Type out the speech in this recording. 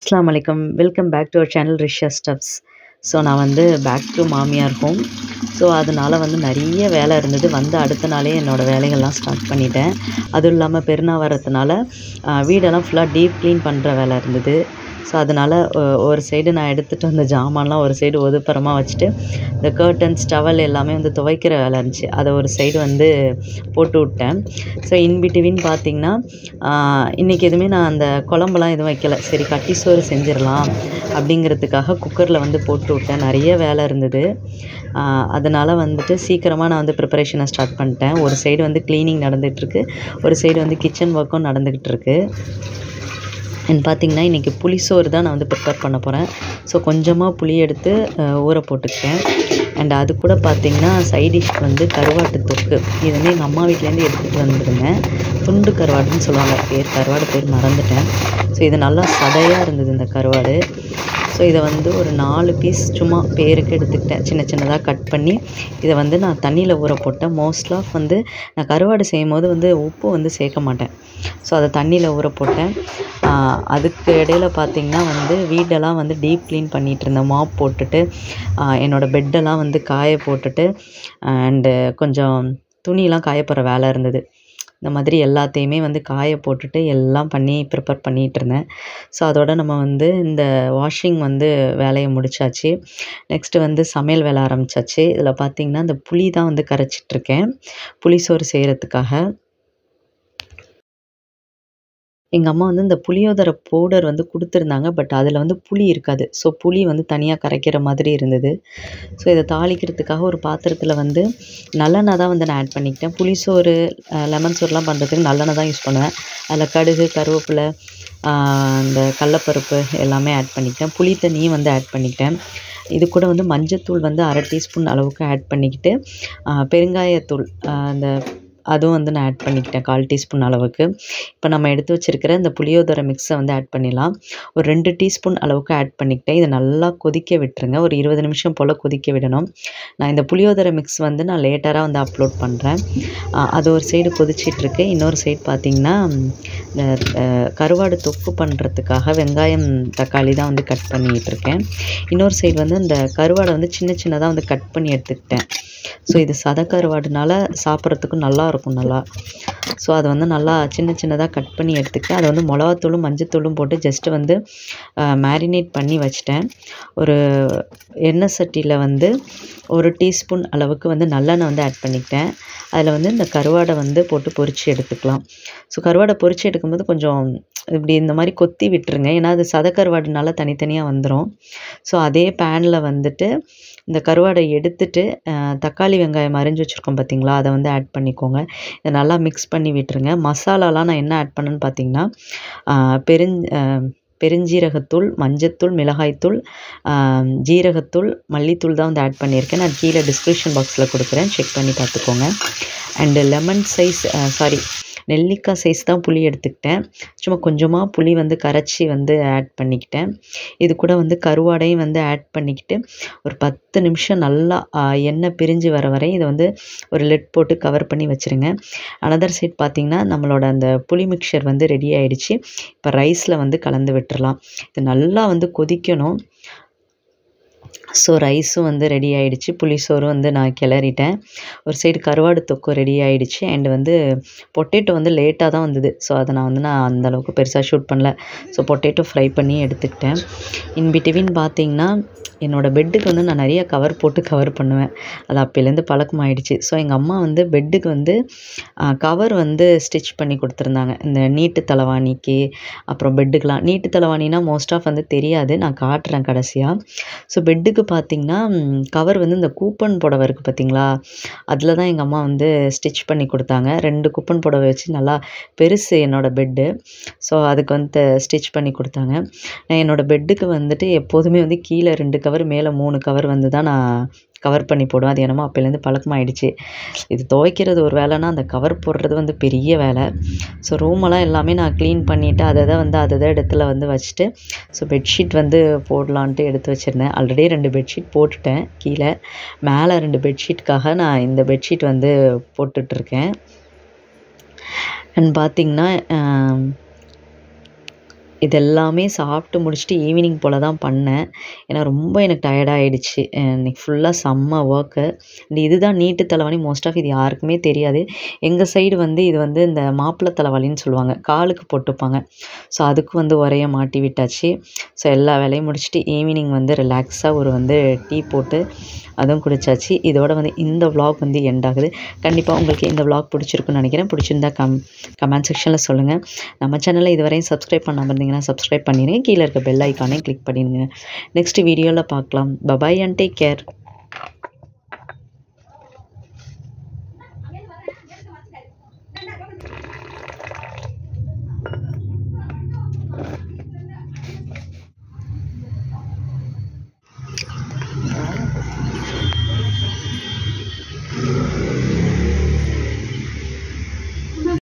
அஸ்ஸலாமு அலைக்கும். Welcome back to our channel Risha stubs. So நான் வந்து பேக் டு மாமியார் ஹோம். ஸோ அதனால் வந்து நிறைய வேலை இருந்தது. வந்து அடுத்த நாளே என்னோடய வேலைகள்லாம் ஸ்டார்ட் பண்ணிட்டேன். அதுவும் இல்லாமல் பெருநாள் வரதுனால வீடெல்லாம் ஃபுல்லாக டீப் க்ளீன் பண்ணுற வேலை இருந்தது. ஸோ அதனால் ஒரு சைடு நான் எடுத்துகிட்டு வந்த ஜாமான்லாம் ஒரு சைடு ஒதுப்புறமாக வச்சுட்டு, இந்த கர்ட்டன்ஸ் டவல் எல்லாமே வந்து துவைக்கிற வேலை இருந்துச்சு. அதை ஒரு சைடு வந்து போட்டு விட்டேன். ஸோ இன்பிட்வீன் பார்த்திங்கன்னா இன்றைக்கி எதுவுமே நான் அந்த குழம்புலாம் எதுவும் வைக்கலை. சரி கட்டி சோறு செஞ்சிடலாம் அப்படிங்கிறதுக்காக குக்கரில் வந்து போட்டு விட்டேன். நிறைய வேலை இருந்தது. அதனால் வந்துட்டு சீக்கிரமாக நான் வந்து ப்ரிப்பரேஷனை ஸ்டார்ட் பண்ணிட்டேன். ஒரு சைடு வந்து க்ளீனிங் நடந்துகிட்ருக்கு, ஒரு சைடு வந்து கிச்சன் ஒர்க்கும் நடந்துக்கிட்டு இருக்கு. பார்த்திங்கன்னா இன்றைக்கி புளிசோறு தான் நான் வந்து ப்ரிப்பேர் பண்ண போகிறேன். ஸோ கொஞ்சமாக புளி எடுத்து ஊற போட்டுக்கிட்டேன். அண்ட் அது கூட பார்த்திங்கன்னா சைட் டிஷ் வந்து கருவாட்டு தொக்கு. இது வந்து எங்கள் அம்மா வீட்டிலேருந்து எடுத்துகிட்டு வந்துருந்தேன். துண்டு கருவாடுன்னு சொல்லுவாங்க, கருவாடு பேர் மறந்துட்டேன். ஸோ இது நல்லா சதையாக இருந்தது இந்த கருவாடு. ஸோ இதை வந்து ஒரு 4 பீஸ் சும்மா பேருக்கு எடுத்துக்கிட்டேன். சின்ன சின்னதாக கட் பண்ணி இதை வந்து நான் தண்ணியில் ஊற போட்டேன். மோஸ்ட் ஆஃப் வந்து நான் கருவாடு செய்யும் போது வந்து உப்பு வந்து சேர்க்க மாட்டேன். ஸோ அதை தண்ணியில் ஊற போட்டேன். அதுக்கு இடையில் பார்த்திங்கன்னா வந்து வீடெல்லாம் வந்து டீப் க்ளீன் பண்ணிகிட்டு இருந்தேன். மாப் போட்டுட்டு என்னோடய பெட்டெல்லாம் வந்து காய போட்டுட்டு அண்டு கொஞ்சம் துணியெலாம் காய போகிற வேலை இருந்தது. இந்த மாதிரி எல்லாத்தையுமே வந்து காய போட்டுட்டு எல்லாம் பண்ணி ப்ரிப்பேர் பண்ணிகிட்டு இருந்தேன். ஸோ அதோட நம்ம வந்து இந்த வாஷிங் வந்து வேலையை முடிச்சாச்சு. நெக்ஸ்ட்டு வந்து சமையல் வேலை ஆரம்பித்தாச்சு. இதில் பார்த்திங்கன்னா இந்த புளி தான் வந்து கரைச்சிட்ருக்கேன் புளிசோறு செய்கிறதுக்காக. எங்கள் அம்மா வந்து இந்த புளியோதரை பவுடர் வந்து கொடுத்துருந்தாங்க. பட் அதில் வந்து புளி இருக்காது. ஸோ புளி வந்து தனியாக கரைக்கிற மாதிரி இருந்தது. ஸோ இதை தாளிக்கிறதுக்காக ஒரு பாத்திரத்தில் வந்து நல்லெண்ணெய் தான் வந்து நான் ஆட் பண்ணிக்கிட்டேன். புளிசோறு லெமன் சோறுலாம் பண்ணுறதுக்கு நல்லெண்ணெய் தான் யூஸ் பண்ணுவேன். அதில் கடுகு, கருவேப்பிலை, இந்த கடலப்பருப்பு எல்லாமே ஆட் பண்ணிக்கிட்டேன். புளி தண்ணியும் வந்து ஆட் பண்ணிக்கிட்டேன். இது கூட வந்து மஞ்சத்தூள் வந்து 1/2 டீஸ்பூன் அளவுக்கு ஆட் பண்ணிக்கிட்டு பெருங்காயத்தூள் அதுவும் வந்து நான் ஆட் பண்ணிக்கிட்டேன் 1/4 டீஸ்பூன் அளவுக்கு. இப்போ நம்ம எடுத்து வச்சுருக்கிற இந்த புளியோதரை மிக்ஸை வந்து ஆட் பண்ணிடலாம். ஒரு 2 டீஸ்பூன் அளவுக்கு ஆட் பண்ணிக்கிட்டேன். இதை நல்லா கொதிக்க விட்டுருங்க. ஒரு 20 நிமிஷம் போல் கொதிக்க விடணும். நான் இந்த புளியோதரை மிக்ஸ் வந்து நான் லேட்டராக வந்து அப்லோட் பண்ணுறேன். அது ஒரு சைடு கொதிச்சிட்ருக்கு. இன்னொரு சைடு பார்த்திங்கன்னா இந்த கருவாடு தொக்கு பண்ணுறதுக்காக வெங்காயம், தக்காளி தான் வந்து கட் பண்ணிக்கிட்டு இருக்கேன். இன்னொரு சைடு வந்து இந்த கருவாடை வந்து சின்ன சின்னதாக வந்து கட் பண்ணி எடுத்துக்கிட்டேன். ஸோ இது சதை கருவாடுனால சாப்பிட்றதுக்கும் நல்லாயிருக்கும் நல்லா. ஸோ அதை வந்து நல்லா சின்ன சின்னதாக கட் பண்ணி எடுத்துக்கிட்டேன். அதை வந்து மிளகாத்தூளும் மஞ்சத்தூளும் போட்டு ஜஸ்ட்டு வந்து மேரினேட் பண்ணி வச்சிட்டேன். ஒரு எண்ணெய் சட்டியில் வந்து 1 டீஸ்பூன் அளவுக்கு வந்து நல்லெண்ணெய் வந்து ஆட் பண்ணிக்கிட்டேன். அதில் வந்து இந்த கருவாடை வந்து போட்டு பொரித்து எடுத்துக்கலாம். ஸோ கருவாடை பொரித்து எடுக்கும்போது கொஞ்சம் இப்படி இந்த மாதிரி கொத்தி விட்டுருங்க. ஏன்னா அது சதை கருவாடுனால தனித்தனியாக வந்துடும். ஸோ அதே பேனில் வந்துட்டு இந்த கருவாடை எடுத்துட்டு தக்காளி, வெங்காயம் அரிஞ்சு வச்சுருக்கோம் பார்த்திங்களா, அதை வந்து ஆட் பண்ணிக்கோங்க. இதை நல்லா மிக்ஸ் பண்ணி விட்டுருங்க. மசாலாலாம் நான் என்ன ஆட் பண்ணேன்னு பார்த்திங்கன்னா பெருஞ்சீரகத்தூள், மஞ்சத்தூள், மிளகாய்த்தூள், ஜீரகத்தூள், மல்லித்தூள் தான் வந்து ஆட் பண்ணியிருக்கேன். நான் கீழே டிஸ்கிரிப்ஷன் பாக்ஸில் கொடுக்குறேன், செக் பண்ணி பார்த்துக்கோங்க. அண்டு லெமன் சைஸ் நெல்லிக்காய் சைஸ் தான் புளி எடுத்துக்கிட்டேன். சும்மா கொஞ்சமாக புளி வந்து கரைச்சி வந்து ஆட் பண்ணிக்கிட்டேன். இது கூட வந்து கருவாடையும் வந்து ஆட் பண்ணிக்கிட்டு ஒரு 10 நிமிஷம் நல்லா எண்ணெய் பிரிஞ்சு வர வரை இதை வந்து ஒரு லெட் போட்டு கவர் பண்ணி வச்சுருங்க. அனதர் சைட் பார்த்திங்கன்னா நம்மளோட அந்த புளி மிக்சர் வந்து ரெடி ஆகிடுச்சு. இப்போ ரைஸில் வந்து கலந்து விட்டுறலாம். இது நல்லா வந்து கொதிக்கணும். ஸோ ரைஸும் வந்து ரெடி ஆகிடுச்சு. புளிசோறும் வந்து நான் கிளறிட்டேன். ஒரு சைடு கருவாடு தொக்கு ரெடி ஆகிடுச்சு. அண்டு வந்து பொட்டேட்டோ வந்து லேட்டாக தான் வந்தது. ஸோ அதை நான் அந்தளவுக்கு பெருசாக ஷூட் பண்ணல. ஸோ பொட்டேட்டோ ஃப்ரை பண்ணி எடுத்துக்கிட்டேன். இன்பிட்வீன் பார்த்திங்கன்னா என்னோடய பெட்டுக்கு வந்து நான் நிறைய கவர் போட்டு கவர் பண்ணுவேன். அது அப்போலேருந்து பழக்கமாகிடுச்சு. ஸோ எங்கள் அம்மா வந்து பெட்டுக்கு வந்து கவர் வந்து ஸ்டிச் பண்ணி கொடுத்துருந்தாங்க. இந்த நீட்டு தலைவாணிக்கு, அப்புறம் பெட்டுக்கெலாம். நீட்டு தலைவாணினா மோஸ்ட் ஆஃப் வந்து தெரியாது, நான் காட்டுறேன் கடைசியாக. ஸோ பெட்டுக்கு பார்த்திங்கன்னா கவர் வந்து இந்த கூப்பன் புடவை இருக்குது பார்த்திங்களா, அதில் தான் எங்கள் அம்மா வந்து ஸ்டிச் பண்ணி கொடுத்தாங்க. 2 கூப்பன் புடவை வச்சு நல்லா பெருசு என்னோடய பெட்டு. ஸோ அதுக்கு வந்து ஸ்டிச் பண்ணி கொடுத்தாங்க. நான் என்னோடய பெட்டுக்கு வந்துட்டு எப்போதுமே வந்து கீழே 2 கவர், மேலே 3 கவர் வந்து தான் நான் கவர் பண்ணி போடுவேன். அது என்னமோ அப்போலேருந்து பழக்கமாகிடுச்சு. இது துவைக்கிறது ஒரு வேலைனா அந்த கவர் போடுறது வந்து பெரிய வேலை. ஸோ ரூமெல்லாம் எல்லாமே நான் க்ளீன் பண்ணிவிட்டு அதை இடத்துல வந்து வச்சுட்டு ஸோ பெட்ஷீட் வந்து போடலான்ட்டு எடுத்து வச்சுருந்தேன். ஆல்ரெடி 2 பெட்ஷீட் போட்டுட்டேன் கீழே. மேலே 2 பெட்ஷீட்டுக்காக நான் இந்த பெட்ஷீட் வந்து போட்டுட்ருக்கேன். அண்ட் பார்த்திங்கன்னா இது எல்லாமே சாப்பிட்டு முடிச்சுட்டு ஈவினிங் போல் தான் பண்ணேன். ஏன்னா ரொம்ப எனக்கு டயர்டாகிடுச்சு. இன்னைக்கு ஃபுல்லாக செம்ம ஒர்க்கு. இதுதான் நீட்டு தலைவாணி. மோஸ்ட் ஆஃப் இது யாருக்குமே தெரியாது. எங்கள் சைடு வந்து இது வந்து இந்த மாப்பிள்ளை தலைவாணின்னு சொல்லுவாங்க. காலுக்கு போட்டுப்பாங்க. ஸோ அதுக்கு வந்து உரைய மாட்டி விட்டாச்சு. ஸோ எல்லா வேலையும் முடிச்சுட்டு ஈவினிங் வந்து ரிலாக்ஸாக ஒரு வந்து டீ போட்டு அதுவும் குடிச்சாச்சு. இதோட வந்து இந்த விலாக் வந்து எண்ட் ஆகுது. கண்டிப்பாக உங்களுக்கு இந்த விலாக் பிடிச்சிருக்குன்னு நினைக்கிறேன். பிடிச்சிருந்தா கமெண்ட் செக்ஷனில் சொல்லுங்கள். நம்ம சேனலை இதுவரையும் சப்ஸ்கிரைப் பண்ணாமல் இருந்தீங்கன்னா சப்ஸ்கிரைப் பண்ணிடுங்க. கீழே இருக்க பெல் ஐக்கானே கிளிக் பண்ணிடுங்க. நெக்ஸ்ட் வீடியோவில் பார்க்கலாம். Bye bye and take care.